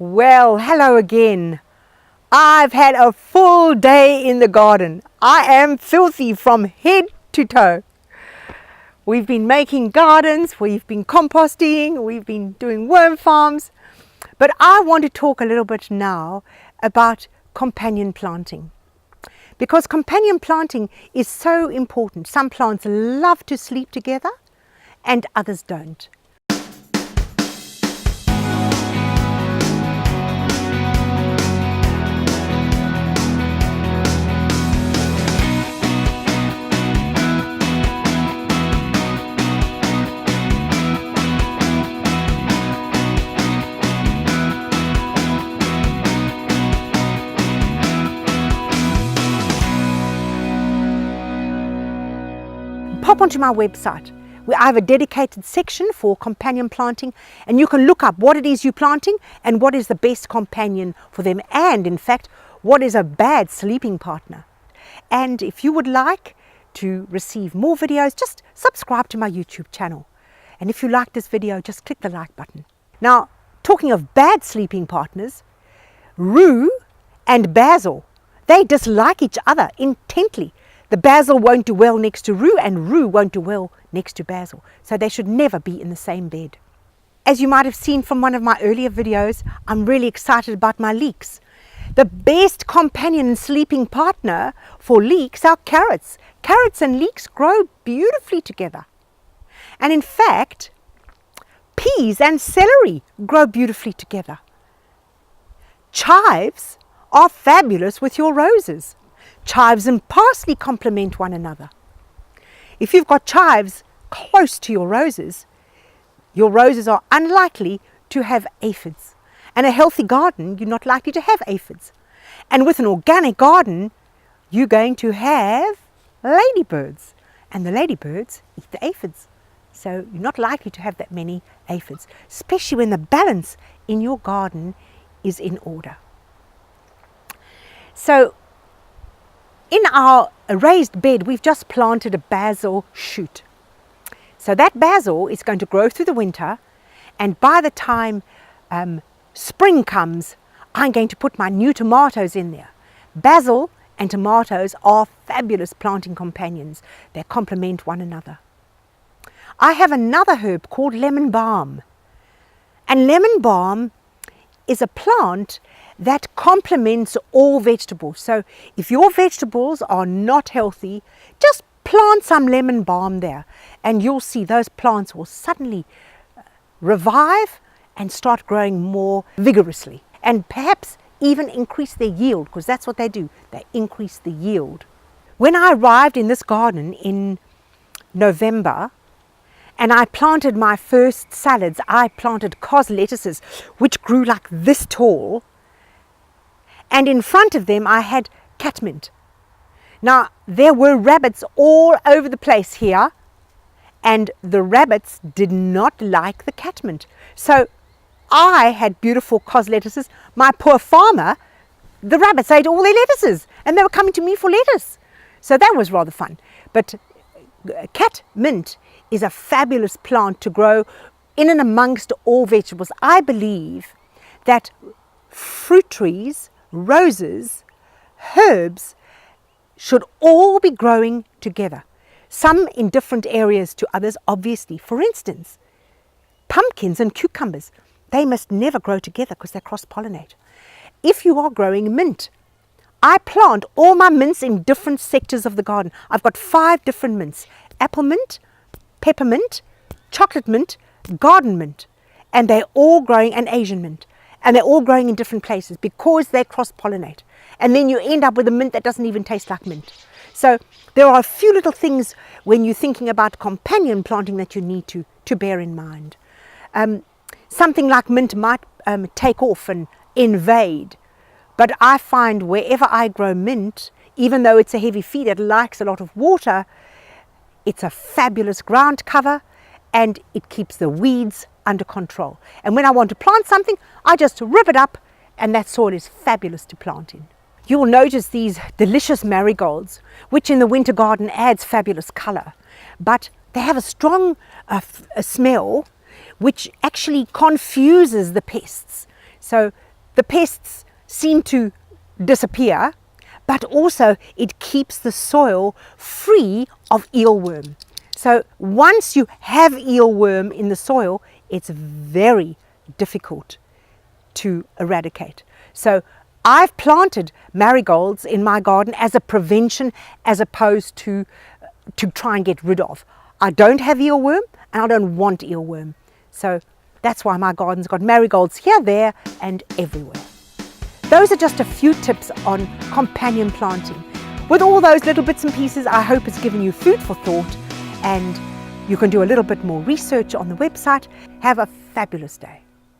Well, hello again. I've had a full day in the garden. I am filthy from head to toe. We've been making gardens, we've been composting, we've been doing worm farms. But I want to talk a little bit now about companion planting. Because companion planting is so important. Some plants love to sleep together and others don't. Pop onto my website where I have a dedicated section for companion planting, and you can look up what it is you're planting and what is the best companion for them, and in fact what is a bad sleeping partner. And if you would like to receive more videos, just subscribe to my YouTube channel, and if you like this video, just click the like button. Now, talking of bad sleeping partners, rue and basil, they dislike each other intently. The basil won't do well next to rue, and rue won't do well next to basil. So they should never be in the same bed. As you might have seen from one of my earlier videos, I'm really excited about my leeks. The best companion and sleeping partner for leeks are carrots. Carrots and leeks grow beautifully together. And in fact, peas and celery grow beautifully together. Chives are fabulous with your roses. Chives and parsley complement one another. If you've got chives close to your roses are unlikely to have aphids. And a healthy garden, you're not likely to have aphids. And with an organic garden, you're going to have ladybirds. And the ladybirds eat the aphids. So you're not likely to have that many aphids, especially when the balance in your garden is in order. So in our raised bed, we've just planted a basil shoot. So that basil is going to grow through the winter, and by the time spring comes, I'm going to put my new tomatoes in there. Basil and tomatoes are fabulous planting companions. They complement one another. I have another herb called lemon balm. And lemon balm is a plant that complements all vegetables. So if your vegetables are not healthy, just plant some lemon balm there, and you'll see those plants will suddenly revive and start growing more vigorously, and perhaps even increase their yield, because that's what they do, they increase the yield. When I arrived in this garden in November, and I planted my first salads, I planted cos lettuces, which grew like this tall. And in front of them I had catmint. Now, there were rabbits all over the place here, and the rabbits did not like the catmint. So I had beautiful cos lettuces. My poor farmer, the rabbits ate all their lettuces, and they were coming to me for lettuce. So that was rather fun. But catmint is a fabulous plant to grow in and amongst all vegetables. I believe that fruit trees, roses, herbs should all be growing together. Some in different areas to others, obviously. For instance, pumpkins and cucumbers, they must never grow together because they cross-pollinate. If you are growing mint, I plant all my mints in different sectors of the garden. I've got 5 different mints: apple mint, peppermint, chocolate mint, garden mint, and they're all growing, and Asian mint. And they're all growing in different places because they cross-pollinate. And then you end up with a mint that doesn't even taste like mint. So there are a few little things when you're thinking about companion planting that you need to bear in mind. Something like mint might take off and invade. But I find wherever I grow mint, even though it's a heavy feed, it likes a lot of water, it's a fabulous ground cover, and it keeps the weeds under control. And when I want to plant something, I just rip it up, and that soil is fabulous to plant in. You'll notice these delicious marigolds, which in the winter garden adds fabulous colour, but they have a strong smell which actually confuses the pests. So the pests seem to disappear, but also it keeps the soil free of eelworm. So once you have eelworm in the soil, it's very difficult to eradicate. So I've planted marigolds in my garden as a prevention as opposed to try and get rid of. I don't have eelworm and I don't want eelworm. So that's why my garden's got marigolds here, there and everywhere. Those are just a few tips on companion planting. With all those little bits and pieces, I hope it's given you food for thought, and you can do a little bit more research on the website. Have a fabulous day.